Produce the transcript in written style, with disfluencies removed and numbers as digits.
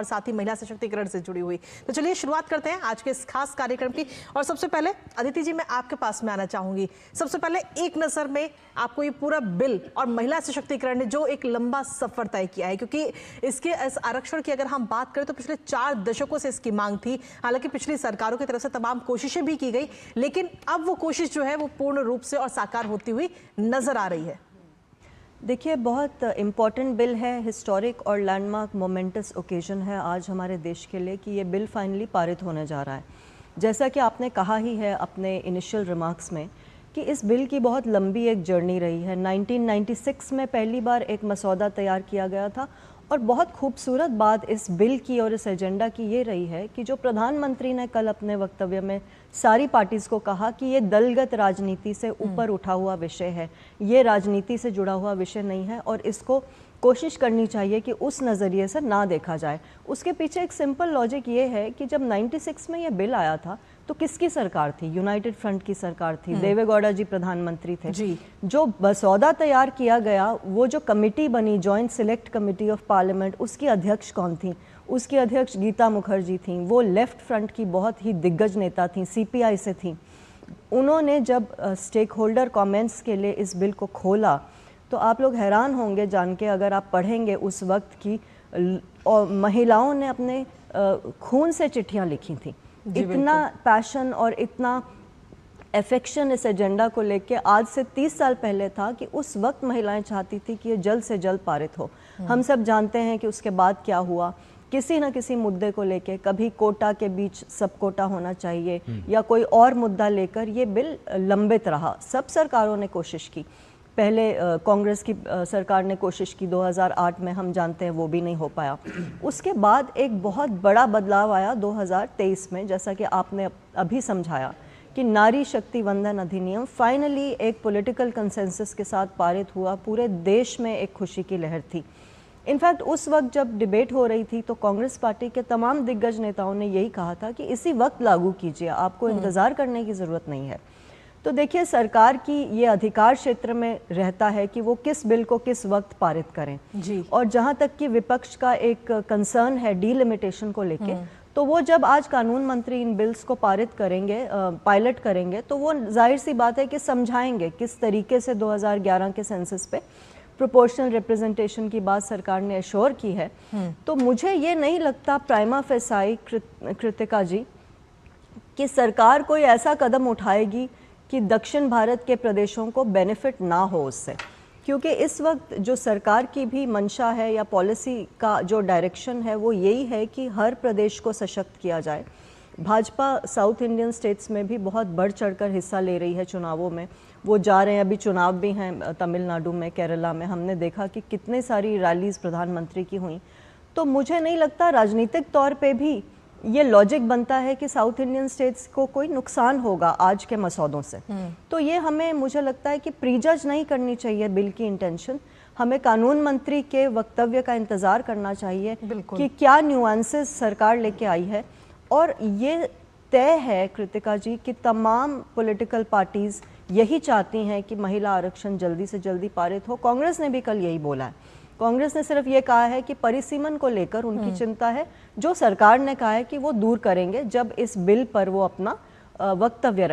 और साथ ही महिला सशक्तिकरण से जुड़ी हुई। तो चलिए शुरुआत करते हैं आज के इस खास कार्यक्रम की। और सबसे पहले अदिति जी, मैं आपके पास में आना चाहूंगी। सबसे पहले एक नजर में आपको ये पूरा बिल और महिला सशक्तिकरण ने जो एक लंबा सफर तय किया है, क्योंकि इसके इस आरक्षण की अगर हम बात करें तो पिछले 4 दशकों से इसकी मांग थी। हालांकि पिछली सरकारों की तरफ से तमाम कोशिशें भी की गई, लेकिन अब वो कोशिश जो है वो पूर्ण रूप से और साकार होती हुई नजर आ रही है। देखिए, बहुत इम्पॉर्टेंट बिल है, हिस्टोरिक और लैंडमार्क मोमेंटस ओकेजन है आज हमारे देश के लिए कि ये बिल फाइनली पारित होने जा रहा है। जैसा कि आपने कहा ही है अपने इनिशियल रिमार्क्स में कि इस बिल की बहुत लंबी एक जर्नी रही है। 1996 में पहली बार एक मसौदा तैयार किया गया था और बहुत खूबसूरत बात इस बिल की और इस एजेंडा की ये रही है कि जो प्रधानमंत्री ने कल अपने वक्तव्य में सारी पार्टीज़ को कहा कि ये दलगत राजनीति से ऊपर उठा हुआ विषय है, ये राजनीति से जुड़ा हुआ विषय नहीं है और इसको कोशिश करनी चाहिए कि उस नज़रिए से ना देखा जाए। उसके पीछे एक सिंपल लॉजिक ये है कि जब 96 में ये बिल आया था तो किसकी सरकार थी? यूनाइटेड फ्रंट की सरकार थी, देवेगौड़ा जी प्रधानमंत्री थे जी। जो मसौदा तैयार किया गया, वो जो कमेटी बनी joint select committee of parliament, उसकी अध्यक्ष कौन थी? उसकी अध्यक्ष गीता मुखर्जी थी। वो लेफ्ट फ्रंट की बहुत ही दिग्गज नेता थी, सीपीआई से थी। उन्होंने जब स्टेक होल्डर कॉमेंट्स के लिए इस बिल को खोला तो आप लोग हैरान होंगे जान के, अगर आप पढ़ेंगे उस वक्त की, और महिलाओं ने अपने खून से चिट्ठियां लिखी थी। इतना पैशन और इतना एफेक्शन इस एजेंडा को लेके आज से 30 साल पहले था कि उस वक्त महिलाएं चाहती थी कि ये जल्द से जल्द पारित हो। हम सब जानते हैं कि उसके बाद क्या हुआ। किसी न किसी मुद्दे को लेके, कभी कोटा के बीच सब कोटा होना चाहिए या कोई और मुद्दा लेकर ये बिल लंबित रहा। सब सरकारों ने कोशिश की। पहले कांग्रेस की सरकार ने कोशिश की 2008 में, हम जानते हैं वो भी नहीं हो पाया। उसके बाद एक बहुत बड़ा बदलाव आया 2023 में, जैसा कि आपने अभी समझाया कि नारी शक्ति वंदन अधिनियम फाइनली एक पॉलिटिकल कंसेंसस के साथ पारित हुआ। पूरे देश में एक खुशी की लहर थी। इनफैक्ट उस वक्त जब डिबेट हो रही थी तो कांग्रेस पार्टी के तमाम दिग्गज नेताओं ने यही कहा था कि इसी वक्त लागू कीजिए, आपको इंतज़ार करने की ज़रूरत नहीं है। तो देखिए, सरकार की ये अधिकार क्षेत्र में रहता है कि वो किस बिल को किस वक्त पारित करें जी। और जहाँ तक कि विपक्ष का एक कंसर्न है डीलिमिटेशन को लेके, तो वो जब आज कानून मंत्री इन बिल्स को पारित करेंगे, पायलट करेंगे, तो वो जाहिर सी बात है कि समझाएंगे किस तरीके से 2011 के सेंसस पे प्रोपोर्शनल रिप्रेजेंटेशन की बात सरकार ने एश्योर की है। तो मुझे ये नहीं लगता प्राइमा फेसाई कृतिका जी कि सरकार कोई ऐसा कदम उठाएगी कि दक्षिण भारत के प्रदेशों को बेनिफिट ना हो उससे, क्योंकि इस वक्त जो सरकार की भी मंशा है या पॉलिसी का जो डायरेक्शन है वो यही है कि हर प्रदेश को सशक्त किया जाए। भाजपा साउथ इंडियन स्टेट्स में भी बहुत बढ़ चढ़कर हिस्सा ले रही है चुनावों में। वो जा रहे हैं, अभी चुनाव भी हैं तमिलनाडु में, केरला में। हमने देखा कि कितने सारी रैलीज प्रधानमंत्री की हुई। तो मुझे नहीं लगता राजनीतिक तौर पे भी ये लॉजिक बनता है कि साउथ इंडियन स्टेट्स को कोई नुकसान होगा आज के मसौदों से। तो ये हमें, मुझे लगता है कि प्रीजज नहीं करनी चाहिए बिल की इंटेंशन। हमें कानून मंत्री के वक्तव्य का इंतजार करना चाहिए कि क्या न्यूआंसेस सरकार लेके आई है। और ये तय है कृतिका जी कि तमाम पॉलिटिकल पार्टीज यही चाहती हैं कि महिला आरक्षण जल्दी से जल्दी पारित हो। कांग्रेस ने भी कल यही बोला है। कांग्रेस ने सिर्फ ये कहा है कि परिसीमन को लेकर उनकी चिंता है, जो सरकार ने कहा है कि वो दूर करेंगे जब इस बिल पर वो अपना वक्तव्य